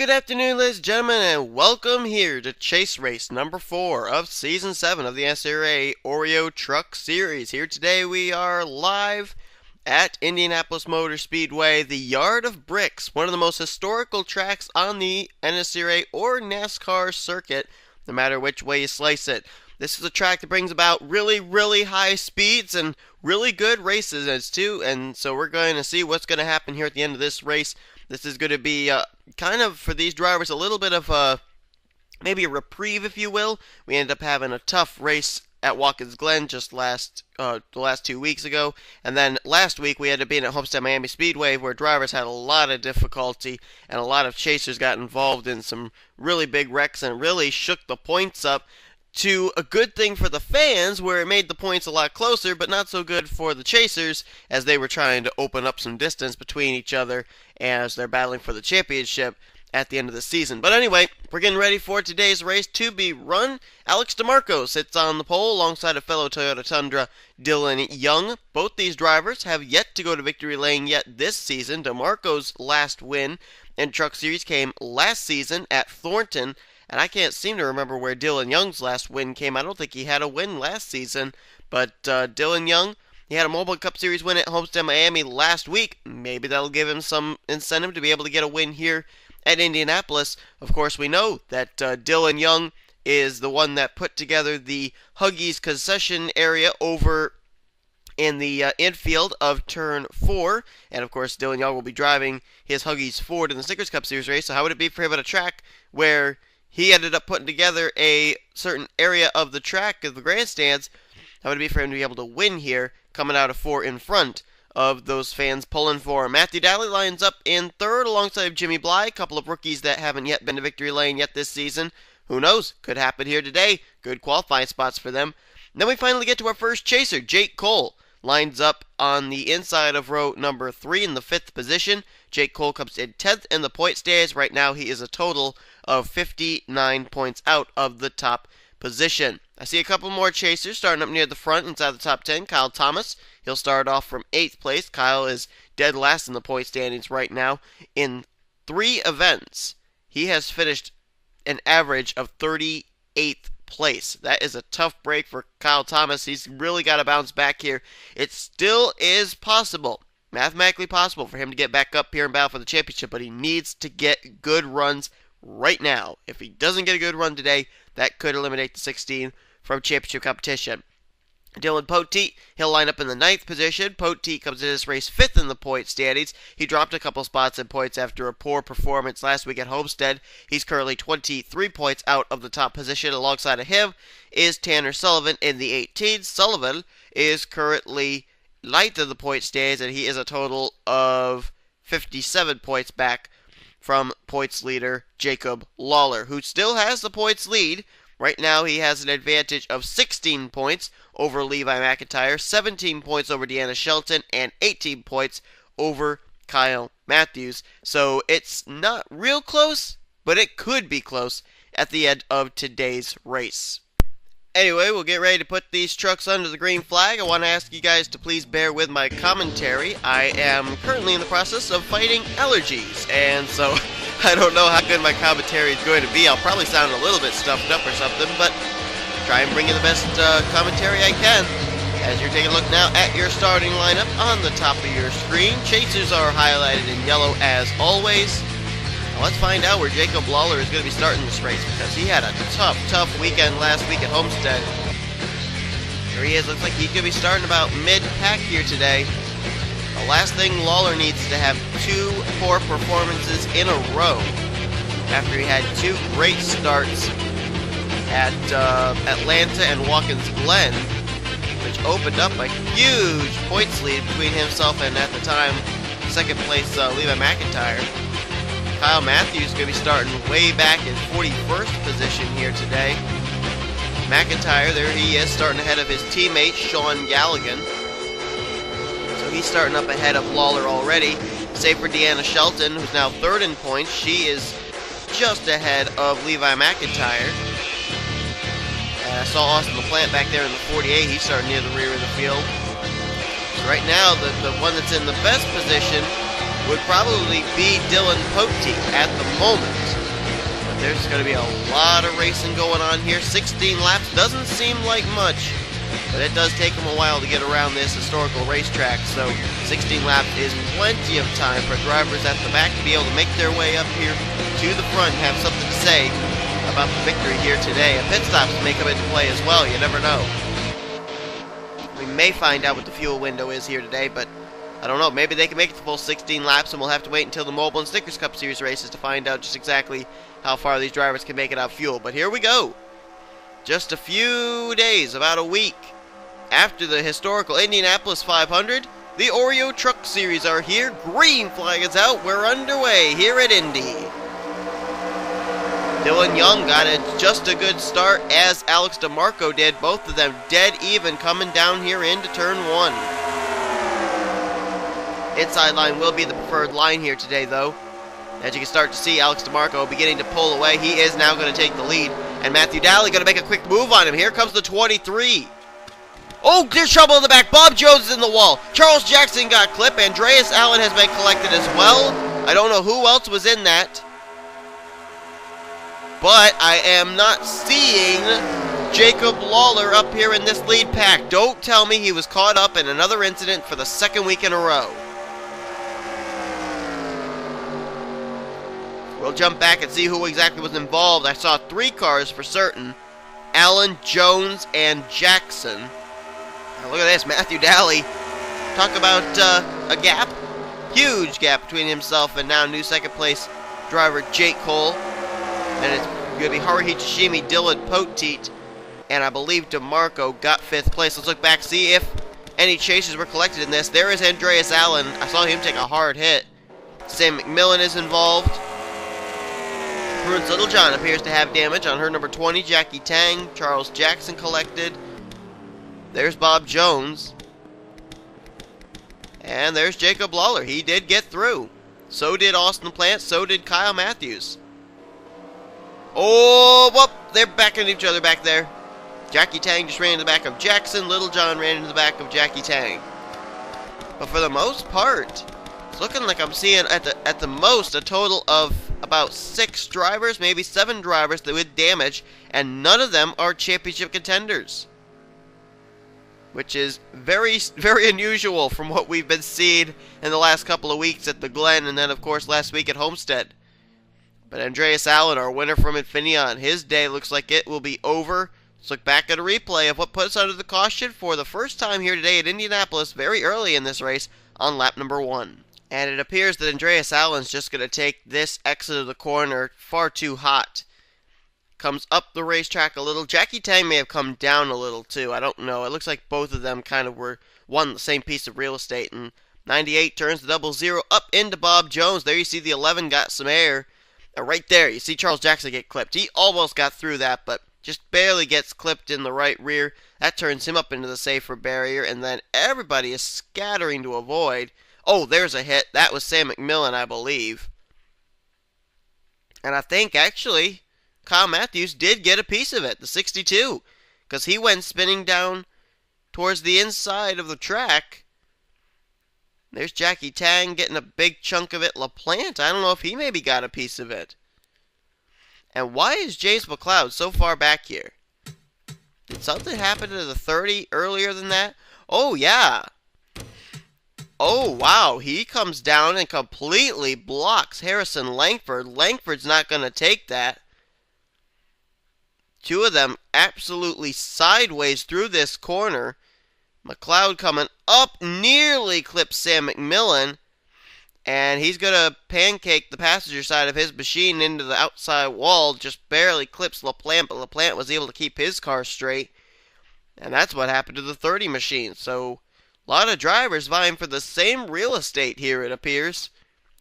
Good afternoon, ladies and gentlemen, and welcome here to Chase Race number 4 of Season 7 of the NNSCRA Oreo Truck Series. Here today we are live at Indianapolis Motor Speedway, the Yard of Bricks, one of the most historical tracks on the NNSCRA or NASCAR circuit, no matter which way you slice it. This is a track that brings about really high speeds and really good races as too, and so we're going to see what's going to happen here at the end of this race. This is going to be kind of, for these drivers, a little bit of maybe a reprieve, if you will. We ended up having a tough race at Watkins Glen just the last 2 weeks ago. And then last week we ended up being at Homestead Miami Speedway, where drivers had a lot of difficulty and a lot of chasers got involved in some really big wrecks and really shook the points up, to a good thing for the fans, where it made the points a lot closer, but not so good for the chasers, as they were trying to open up some distance between each other as they're battling for the championship at the end of the season. But anyway, we're getting ready for today's race to be run. Alex DeMarco sits on the pole alongside a fellow Toyota Tundra, Dylan Young. Both these drivers have yet to go to victory lane yet this season. DeMarco's last win in Truck Series came last season at Thornton, and I can't seem to remember where Dylan Young's last win came. I don't think he had a win last season. But Dylan Young, he had a Mobile Cup Series win at Homestead Miami last week. Maybe that'll give him some incentive to be able to get a win here at Indianapolis. Of course, we know that Dylan Young is the one that put together the Huggies concession area over in the infield of Turn 4. And of course, Dylan Young will be driving his Huggies Ford in the Snickers Cup Series race. So how would it be for him at a track where he ended up putting together a certain area of the track, of the grandstands? How would it be for him to be able to win here, coming out of 4 in front of those fans pulling for him? Matthew Daly lines up in third alongside Jimmy Bly, a couple of rookies that haven't yet been to victory lane yet this season. Who knows? Could happen here today. Good qualifying spots for them. And then we finally get to our first chaser. Jake Cole lines up on the inside of row number 3 in the 5th position. Jake Cole comes in 10th in the point standings. Right now he is a total of 59 points out of the top position. I see a couple more chasers starting up near the front inside the top 10. Kyle Thomas, he'll start off from 8th place. Kyle is dead last in the point standings right now. In 3 events, he has finished an average of 38th place. That is a tough break for Kyle Thomas. He's really got to bounce back here. It still is possible, mathematically possible, for him to get back up here and battle for the championship, but he needs to get good runs right now. If he doesn't get a good run today, that could eliminate the 16 from championship competition. Dylan Poteet, he'll line up in the 9th position. Poteet comes in this race 5th in the point standings. He dropped a couple spots in points after a poor performance last week at Homestead. He's currently 23 points out of the top position. Alongside of him is Tanner Sullivan in the 18th. Sullivan is currently 9th in the point standings, and he is a total of 57 points back from points leader Jacob Lawler, who still has the points lead. Right now he has an advantage of 16 points over Levi McIntyre, 17 points over Deanna Shelton, and 18 points over Kyle Matthews. So it's not real close, but it could be close at the end of today's race. Anyway, we'll get ready to put these trucks under the green flag. I want to ask you guys to please bear with my commentary. I am currently in the process of fighting allergies, and so I don't know how good my commentary is going to be. I'll probably sound a little bit stuffed up or something, but try and bring you the best commentary I can. As you're taking a look now at your starting lineup on the top of your screen, chasers are highlighted in yellow as always. Let's find out where Jacob Lawler is going to be starting this race, because he had a tough weekend last week at Homestead. Here he is. Looks like he's going to be starting about mid-pack here today. The last thing Lawler needs to have 2 poor performances in a row after he had 2 great starts at Atlanta and Watkins Glen, which opened up a huge points lead between himself and, at the time, second place Levi McIntyre. Kyle Matthews is going to be starting way back in 41st position here today. McIntyre, there he is, starting ahead of his teammate, Sean Galligan. So he's starting up ahead of Lawler already. Save for Deanna Shelton, who's now 3rd in points. She is just ahead of Levi McIntyre. And I saw Austin LaPlante back there in the 48. He's starting near the rear of the field. So right now, the one that's in the best position would probably be Dylan Poteet at the moment. But there's going to be a lot of racing going on here. 16 laps doesn't seem like much, but it does take them a while to get around this historical racetrack. So 16 laps is plenty of time for drivers at the back to be able to make their way up here to the front and have something to say about the victory here today. And pit stops may come into play as well. You never know. We may find out what the fuel window is here today, but I don't know. Maybe they can make it the full 16 laps, and we'll have to wait until the Mobile and Snickers Cup Series races to find out just exactly how far these drivers can make it out fuel. But here we go. Just a few days, about a week, after the historical Indianapolis 500, the Oreo Truck Series are here. Green flag is out. We're underway here at Indy. Dylan Young got just a good start, as Alex DeMarco did. Both of them dead even coming down here into turn 1. Inside line will be the preferred line here today, though. As you can start to see, Alex DeMarco beginning to pull away. He is now going to take the lead. And Matthew Daly going to make a quick move on him. Here comes the 23. Oh, there's trouble in the back. Bob Jones is in the wall. Charles Jackson got clipped. Andreas Allen has been collected as well. I don't know who else was in that, but I am not seeing Jacob Lawler up here in this lead pack. Don't tell me he was caught up in another incident for the second week in a row. We'll jump back and see who exactly was involved. I saw 3 cars for certain. Allen, Jones, and Jackson. Now look at this, Matthew Daly. Talk about a gap. Huge gap between himself and now new second place driver Jake Cole. And it's going to be Haruhi Tashimi, Dylan Poteet, and I believe DeMarco got 5th place. Let's look back, see if any chases were collected in this. There is Andreas Allen. I saw him take a hard hit. Sam McMillan is involved. Bruins Littlejohn appears to have damage on her number 20, Jackie Tang. Charles Jackson collected. There's Bob Jones. And there's Jacob Lawler. He did get through. So did Austin Plant. So did Kyle Matthews. Oh, whoop, they're backing each other back there. Jackie Tang just ran into the back of Jackson. Littlejohn ran into the back of Jackie Tang. But for the most part, it's looking like I'm seeing at the most a total of about 6 drivers, maybe 7 drivers with damage, and none of them are championship contenders, which is very, very unusual from what we've been seeing in the last couple of weeks at the Glen, and then of course last week at Homestead. But Andreas Allen, our winner from Infineon, his day looks like it will be over. Let's look back at a replay of what put us under the caution for the first time here today at Indianapolis, very early in this race on lap number 1. And it appears that Andreas Allen's just going to take this exit of the corner far too hot. Comes up the racetrack a little. Jackie Tang may have come down a little too. I don't know. It looks like both of them kind of were one the same piece of real estate. And 98 turns the 00 up into Bob Jones. There you see the 11 got some air. Right there, you see Charles Jackson get clipped. He almost got through that, but just barely gets clipped in the right rear. That turns him up into the safer barrier, and then everybody is scattering to avoid. Oh, there's a hit. That was Sam McMillan, I believe. And I think, actually, Kyle Matthews did get a piece of it, the 62, because he went spinning down towards the inside of the track. There's Jackie Tang getting a big chunk of it. LaPlante, I don't know if he maybe got a piece of it. And why is James McLeod so far back here? Did something happen to the 30 earlier than that? Oh, yeah. Oh, wow. He comes down and completely blocks Harrison Langford. Langford's not going to take that. 2 of them absolutely sideways through this corner. McLeod coming up, nearly clips Sam McMillan, and he's going to pancake the passenger side of his machine into the outside wall, just barely clips LaPlante, but LaPlante was able to keep his car straight, and that's what happened to the 30 machine. So, a lot of drivers vying for the same real estate here, it appears.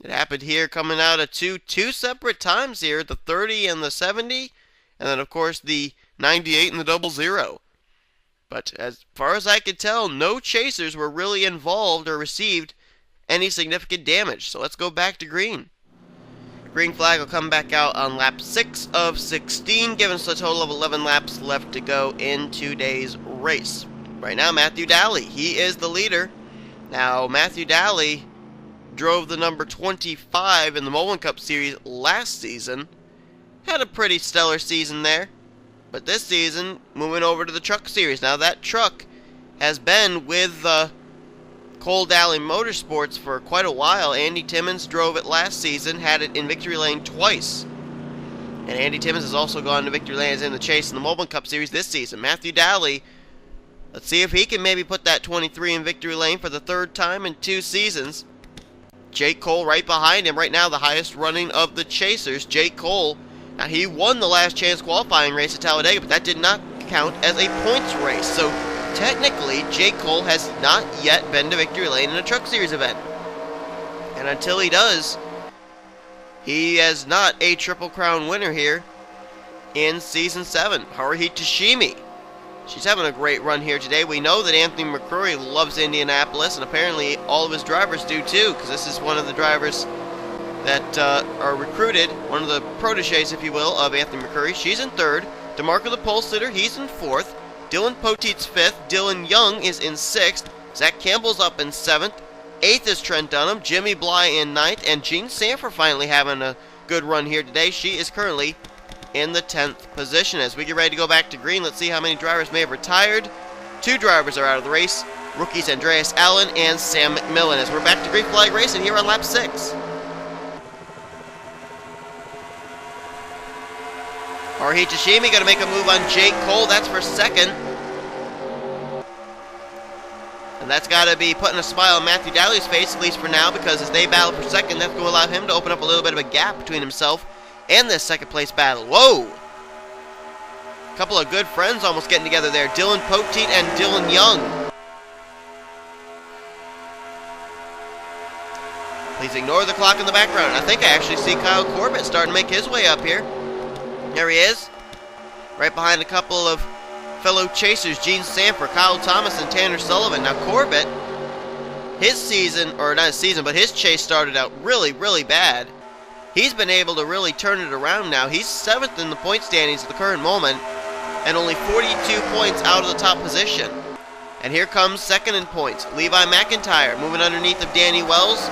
It happened here coming out of two separate times here, the 30 and the 70, and then, of course, the 98 and the 00. But as far as I could tell, no chasers were really involved or received any significant damage. So let's go back to green. Green flag will come back out on lap 6 of 16, giving us a total of 11 laps left to go in today's race. Right now, Matthew Daly, he is the leader. Now, Matthew Daly drove the number 25 in the Mullen Cup Series last season. Had a pretty stellar season there. But this season, moving over to the Truck Series. Now that truck has been with Cold Alley Motorsports for quite a while. Andy Timmons drove it last season, had it in victory lane twice. And Andy Timmons has also gone to victory lanes in the chase in the Mullen Cup Series this season. Matthew Daly, let's see if he can maybe put that 23 in victory lane for the third time in 2 seasons. Jake Cole right behind him. Right now the highest running of the chasers. Jake Cole, now he won the last chance qualifying race at Talladega, but that did not count as a points race. So technically, Jake Cole has not yet been to victory lane in a Truck Series event. And until he does, he is not a Triple Crown winner here in Season 7. Haruhi Toshimi, she's having a great run here today. We know that Anthony McCrory loves Indianapolis, and apparently all of his drivers do too, because this is one of the drivers that are recruited, one of the proteges, if you will, of Anthony McCrory. She's in 3rd. DeMarco the pole sitter, he's in 4th. Dylan Poteet's 5th. Dylan Young is in 6th. Zach Campbell's up in 7th. 8th is Trent Dunham. Jimmy Bly in 9th. And Jean Sanford finally having a good run here today. She is currently in the 10th position. As we get ready to go back to green, let's see how many drivers may have retired. 2 drivers are out of the race. Rookies Andreas Allen and Sam McMillan. As we're back to green flag racing here on lap 6. Haruhi Toshimi going to make a move on Jake Cole. That's for 2nd. And that's got to be putting a smile on Matthew Daly's face, at least for now, because as they battle for 2nd, that's going to allow him to open up a little bit of a gap between himself and this 2nd place battle. Whoa! A couple of good friends almost getting together there. Dylan Poteet and Dylan Young. Please ignore the clock in the background. I think I actually see Kyle Corbett starting to make his way up here. There he is, right behind a couple of fellow chasers, Gene Sanford, Kyle Thomas, and Tanner Sullivan. Now Corbett, his season, or not his season, but his chase started out really, really bad. He's been able to really turn it around now. He's 7th in the point standings at the current moment, and only 42 points out of the top position. And here comes 2nd in points, Levi McIntyre, moving underneath of Danny Wells.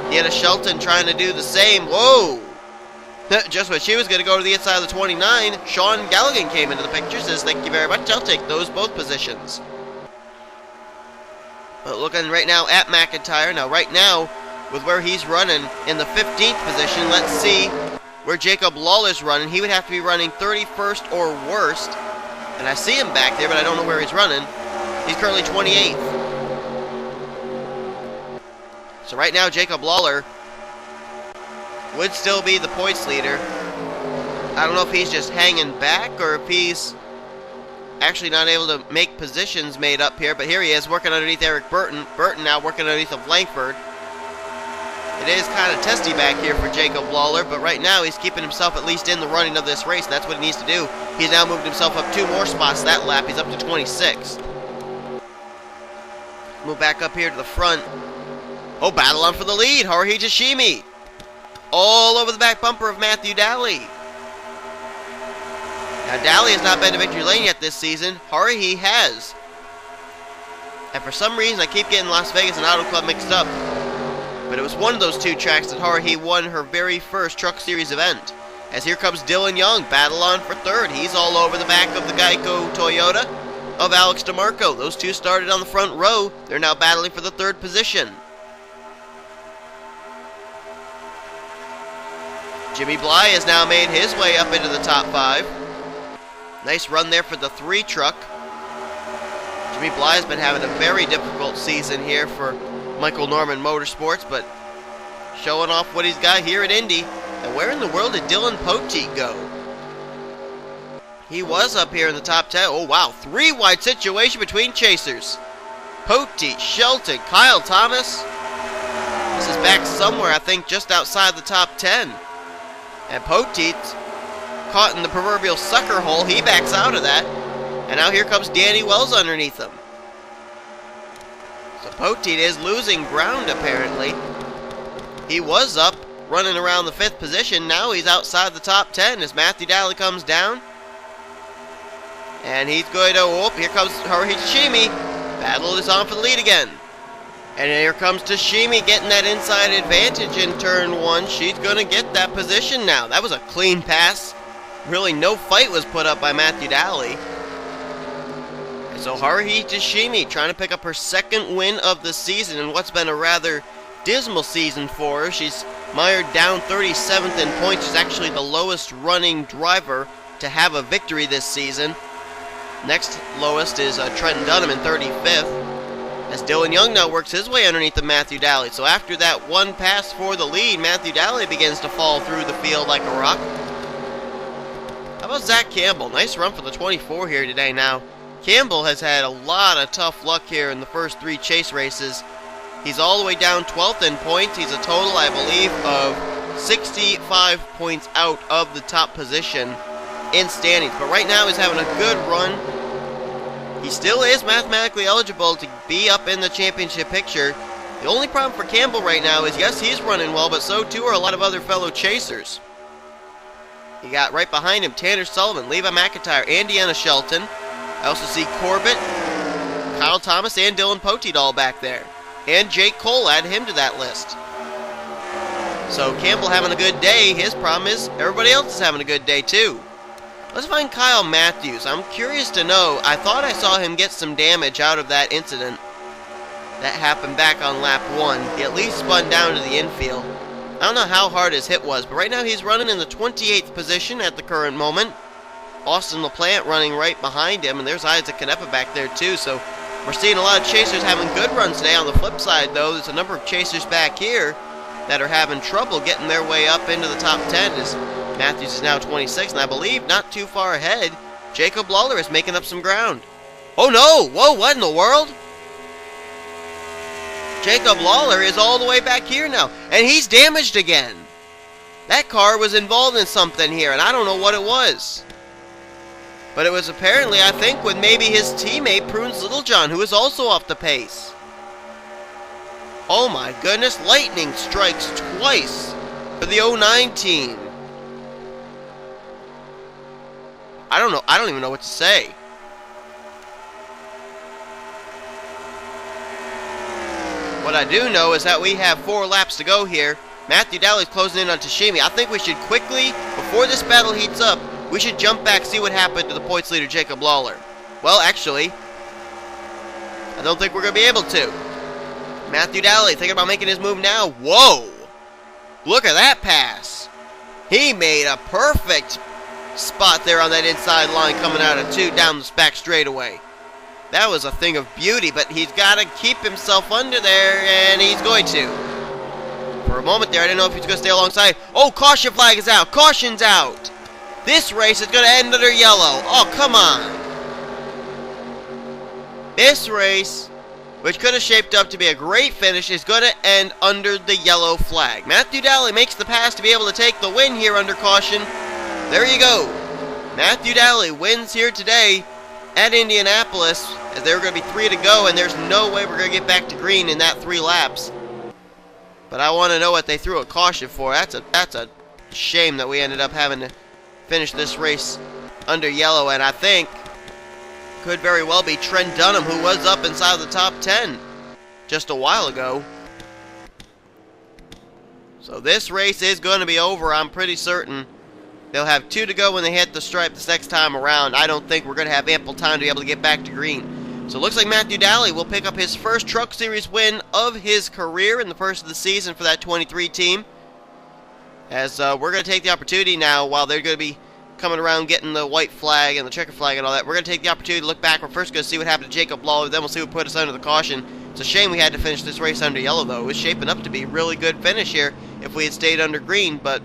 Deanna Shelton trying to do the same. Whoa! Just when she was going to go to the inside of the 29, Sean Galligan came into the picture, says, "Thank you very much, I'll take those both positions." But looking right now at McIntyre, now right now, with where he's running in the 15th position, let's see where Jacob Lawler's running. He would have to be running 31st or worst, and I see him back there, but I don't know where he's running. He's currently 28th. So right now, Jacob Lawler would still be the points leader. I don't know if he's just hanging back or if he's actually not able to make positions made up here, but here he is working underneath Eric Burton. Burton now working underneath of Langford. It is kind of testy back here for Jacob Lawler, but right now he's keeping himself at least in the running of this race, and that's what he needs to do. He's now moved himself up 2 more spots that lap. He's up to 26th. Move back up here to the front. Oh, battle on for the lead. Haruhi Toshimi all over the back bumper of Matthew Daly. Now, Daly has not been to victory lane yet this season. Haruhi has. And for some reason, I keep getting Las Vegas and Auto Club mixed up. But it was one of those 2 tracks that Haruhi won her very first Truck Series event. As here comes Dylan Young, battle on for 3rd. He's all over the back of the Geico Toyota of Alex DeMarco. Those 2 started on the front row. They're now battling for the 3rd position. Jimmy Bly has now made his way up into the top 5. Nice run there for the 3 truck. Jimmy Bly has been having a very difficult season here for Michael Norman Motorsports, but showing off what he's got here at Indy. And where in the world did Dylan Poteet go? He was up here in the top 10. Oh, wow. 3 wide situation between chasers. Poteet, Shelton, Kyle Thomas. This is back somewhere, I think, just outside the top 10. And Poteet caught in the proverbial sucker hole. He backs out of that. And now here comes Danny Wells underneath him. So Poteet is losing ground, apparently. He was up, running around the 5th position. Now he's outside the top 10 as Matthew Daly comes down. And he's going to, oh, here comes Haruhi Toshimi. Battle is on for the lead again. And here comes Tashimi getting that inside advantage in turn 1. She's going to get that position now. That was a clean pass. Really, no fight was put up by Matthew Daly. So Haruhi Tashimi trying to pick up her second win of the season in what's been a rather dismal season for her. She's mired down 37th in points. She's actually the lowest running driver to have a victory this season. Next lowest is Trenton Dunham in 35th. As Dylan Young now works his way underneath of Matthew Daly. So after that one pass for the lead, Matthew Daly begins to fall through the field like a rock. How about Zach Campbell? Nice run for the 24 here today. Now, Campbell has had a lot of tough luck here in the first 3 chase races. He's all the way down 12th in points. He's a total, I believe, of 65 points out of the top position in standings. But right now he's having a good run. He still is mathematically eligible to be up in the championship picture. The only problem for Campbell right now is, yes, he's running well, but so too are a lot of other fellow chasers. You got right behind him Tanner Sullivan, Levi McIntyre, and Deanna Shelton. I also see Corbett, Kyle Thomas, and Dylan Poteet all back there. And Jake Cole, add him to that list. So Campbell having a good day. His problem is everybody else is having a good day too. Let's find Kyle Matthews. I'm curious to know. I thought I saw him get some damage out of that incident that happened back on lap 1. He at least spun down to the infield. I don't know how hard his hit was, but right now he's running in the 28th position at the current moment. Austin LaPlante running right behind him, and there's Isaac Canepa back there too. So we're seeing a lot of chasers having good runs today. On the flip side, though, there's a number of chasers back here that are having trouble getting their way up into the top 10. As Matthews is now 26, and I believe not too far ahead, Jacob Lawler is making up some ground. Oh no! Whoa, what in the world? Jacob Lawler is all the way back here now, and he's damaged again. That car was involved in something here, and I don't know what it was. But it was apparently, I think, with maybe his teammate, Prunes Littlejohn, who is also off the pace. Oh my goodness, lightning strikes twice for the 09 team. I don't know, I don't even know what to say. What I do know is that we have 4 laps to go here. Matthew Daly's closing in on Tashimi. I think we should quickly, before this battle heats up, we should jump back, see what happened to the points leader, Jacob Lawler. Well, actually, I don't think we're going to be able to. Matthew Daly thinking about making his move now. Whoa! Look at that pass. He made a perfect spot there on that inside line coming out of 2 down the back straightaway. That was a thing of beauty, but he's got to keep himself under there, and he's going to. For a moment there, I didn't know if he was going to stay alongside. Oh, caution flag is out. Caution's out. This race is going to end under yellow. Oh, come on. This race, which could have shaped up to be a great finish, is going to end under the yellow flag. Matthew Daly makes the pass to be able to take the win here under caution. There you go. Matthew Daly wins here today at Indianapolis, as there are going to be 3 to go, and there's no way we're going to get back to green in that 3 laps. But I want to know what they threw a caution for. That's a shame that we ended up having to finish this race under yellow, and I think could very well be Trent Dunham, who was up inside the top 10 just a while ago. So this race is going to be over, I'm pretty certain. They'll have 2 to go when they hit the stripe this next time around. I don't think we're going to have ample time to be able to get back to green. So it looks like Matthew Daly will pick up his first Truck Series win of his career in the first of the season for that 23 team. As we're going to take the opportunity now, while they're going to be coming around getting the white flag and the checker flag and all that, we're going to take the opportunity to look back. We're first going to see what happened to Jacob Lawler, then we'll see what put us under the caution. It's a shame we had to finish this race under yellow, though. It was shaping up to be a really good finish here if we had stayed under green, but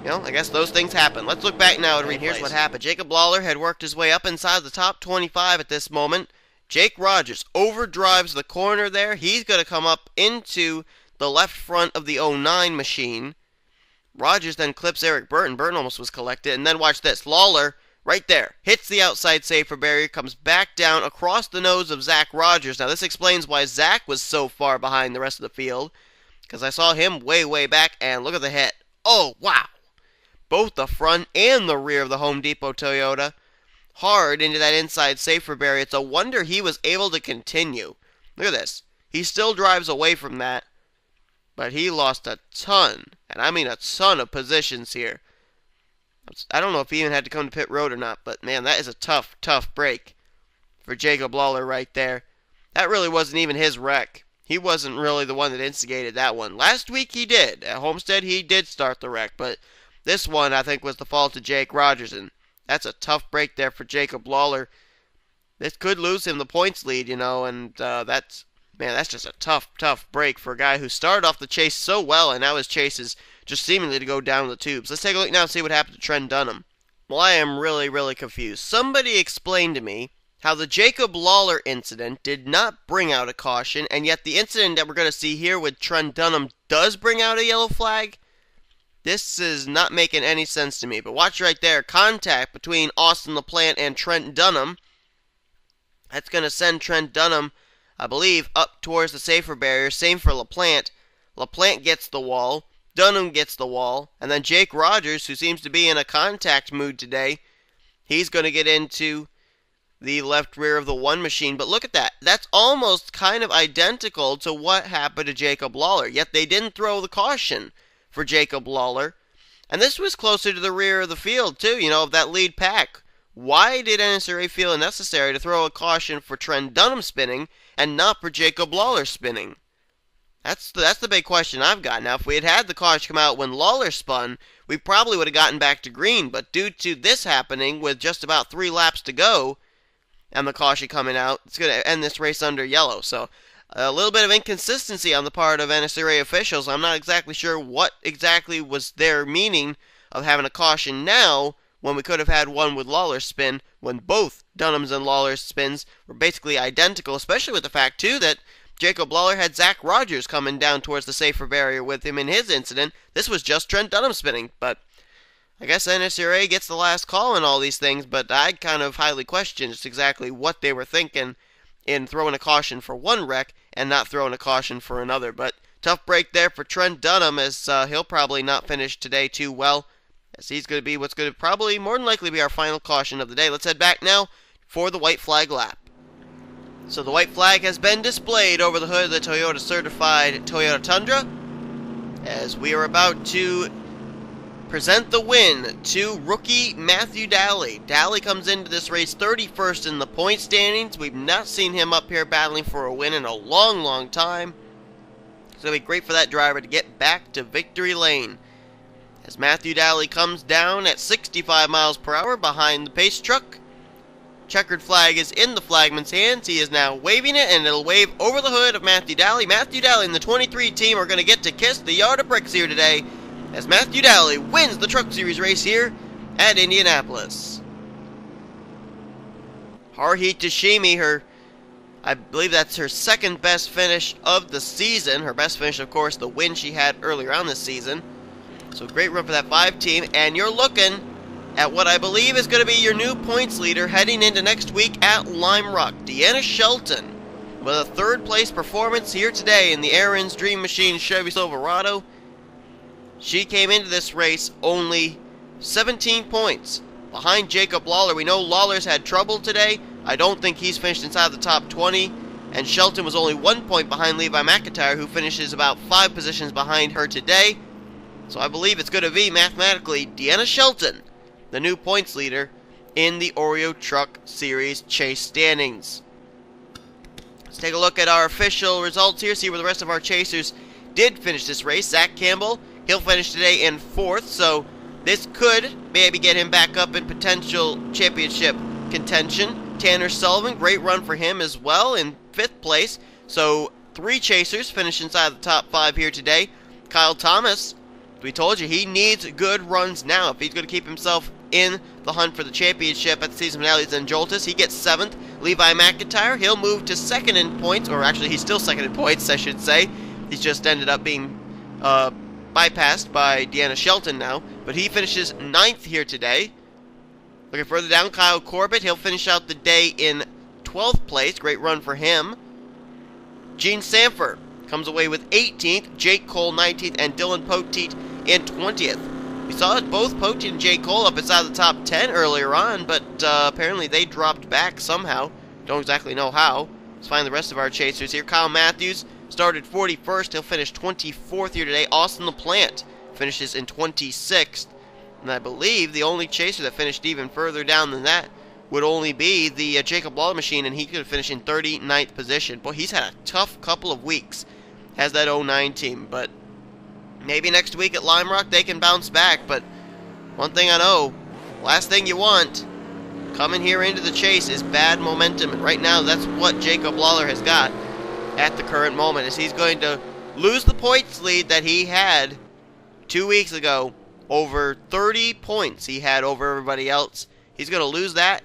you know, I guess those things happen. Let's look back now and read. Here's what happened. Jacob Lawler had worked his way up inside the top 25 at this moment. Jake Rogers overdrives the corner there. He's going to come up into the left front of the 09 machine. Rogers then clips Eric Burton. Burton almost was collected. And then watch this. Lawler, right there, hits the outside safer barrier, comes back down across the nose of Zach Rogers. Now this explains why Zach was so far behind the rest of the field, because I saw him way, way back, and look at the hit. Oh, wow. Both the front and the rear of the Home Depot Toyota hard into that inside safer barrier. It's a wonder he was able to continue. Look at this. He still drives away from that, but he lost a ton, and I mean a ton of positions here. I don't know if he even had to come to pit road or not, but man, that is a tough, tough break for Jacob Lawler right there. That really wasn't even his wreck. He wasn't really the one that instigated that one. Last week he did. At Homestead he did start the wreck, but this one I think was the fault of Jake Rogers, and that's a tough break there for Jacob Lawler. This could lose him the points lead, and that's just a tough, tough break for a guy who started off the chase so well, and now his chase is just seemingly to go down the tubes. Let's take a look now and see what happened to Trent Dunham. Well, I am really, really confused. Somebody explain to me how the Jacob Lawler incident did not bring out a caution, and yet the incident that we're going to see here with Trent Dunham does bring out a yellow flag? This is not making any sense to me, but watch right there. Contact between Austin LaPlante and Trent Dunham. That's going to send Trent Dunham, I believe, up towards the safer barrier. Same for LaPlante. LaPlante gets the wall. Dunham gets the wall. And then Jake Rogers, who seems to be in a contact mood today, he's going to get into the left rear of the one machine. But look at that. That's almost kind of identical to what happened to Jacob Lawler. Yet they didn't throw the caution for Jacob Lawler. And this was closer to the rear of the field, too, of that lead pack. Why did NNSCRA feel it necessary to throw a caution for Trent Dunham spinning and not for Jacob Lawler spinning? That's the big question I've got. Now, if we had the caution come out when Lawler spun, we probably would have gotten back to green. But due to this happening with just about 3 laps to go and the caution coming out, it's going to end this race under yellow. So a little bit of inconsistency on the part of NNSCRA officials. I'm not exactly sure what exactly was their meaning of having a caution now when we could have had one with Lawler's spin, when both Dunham's and Lawler's spins were basically identical, especially with the fact, too, that Jacob Lawler had Zach Rogers coming down towards the safer barrier with him in his incident. This was just Trent Dunham spinning, but I guess NNSCRA gets the last call in all these things, but I'd kind of highly question just exactly what they were thinking in throwing a caution for one wreck and not throwing a caution for another. But tough break there for Trent Dunham, as he'll probably not finish today too well, as he's going to be what's going to probably more than likely be our final caution of the day. Let's head back now for the white flag lap. So the white flag has been displayed over the hood of the Toyota certified Toyota Tundra, as we are about to present the win to rookie Matthew Daly. Daly comes into this race 31st in the point standings. We've not seen him up here battling for a win in a long, long time. It's going to be great for that driver to get back to victory lane, as Matthew Daly comes down at 65 miles per hour behind the pace truck. Checkered flag is in the flagman's hands. He is now waving it, and it'll wave over the hood of Matthew Daly. Matthew Daly and the 23 team are going to get to kiss the yard of bricks here today, as Matthew Daly wins the Truck Series race here at Indianapolis. Haruhi Tashimi, I believe that's her second best finish of the season. Her best finish, of course, the win she had earlier on this season. So great run for that 5 team, and you're looking at what I believe is going to be your new points leader heading into next week at Lime Rock, Deanna Shelton, with a 3rd place performance here today in the Aaron's Dream Machine Chevy Silverado. She came into this race only 17 points behind Jacob Lawler. We know Lawler's had trouble today. I don't think he's finished inside the top 20, and Shelton was only 1 point behind Levi McIntyre, who finishes about 5 positions behind her today. So I believe it's going to be, mathematically, Deanna Shelton, the new points leader in the Oreo Truck Series chase standings. Let's take a look at our official results here, see where the rest of our chasers did finish this race. Zach Campbell, he'll finish today in 4th, so this could maybe get him back up in potential championship contention. Tanner Sullivan, great run for him as well, in 5th place. So 3 chasers finish inside the top 5 here today. Kyle Thomas, we told you, he needs good runs now if he's going to keep himself in the hunt for the championship at the season finale. Then Joltis, he gets 7th. Levi McIntyre, he'll move to 2nd in points, or actually he's still 2nd in points, I should say. He's just ended up being bypassed by Deanna Shelton now, but he finishes 9th here today. Looking further down, Kyle Corbett, he'll finish out the day in 12th place. Great run for him. Gene Sanford comes away with 18th, Jake Cole 19th, and Dylan Poteet in 20th. We saw both Poteet and Jake Cole up inside the top 10 earlier on, but apparently they dropped back somehow. Don't exactly know how. Let's find the rest of our chasers here. Kyle Matthews started 41st. He'll finish 24th here today. Austin LaPlante finishes in 26th. And I believe the only chaser that finished even further down than that would only be the Jacob Lawler machine, and he could finish in 39th position. Boy, he's had a tough couple of weeks as that 09 team, but maybe next week at Lime Rock they can bounce back. But one thing I know, last thing you want coming here into the chase is bad momentum, and right now that's what Jacob Lawler has got at the current moment, as he's going to lose the points lead that he had 2 weeks ago. Over 30 points he had over everybody else. He's going to lose that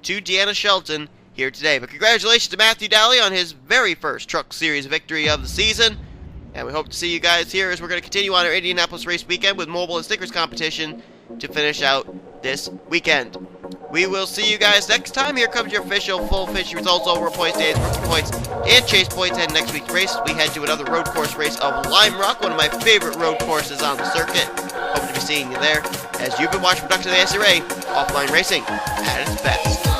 to Deanna Shelton here today. But congratulations to Matthew Daly on his very first Truck Series victory of the season. And we hope to see you guys here as we're going to continue on our Indianapolis race weekend with mobile and stickers competition to finish out this weekend. We will see you guys next time. Here comes your official full finish results, over points, days, rookie points, and chase points. And next week's race, we head to another road course race of Lime Rock, one of my favorite road courses on the circuit. Hope to be seeing you there, as you've been watching production of the NNSCRA Offline Racing at its best.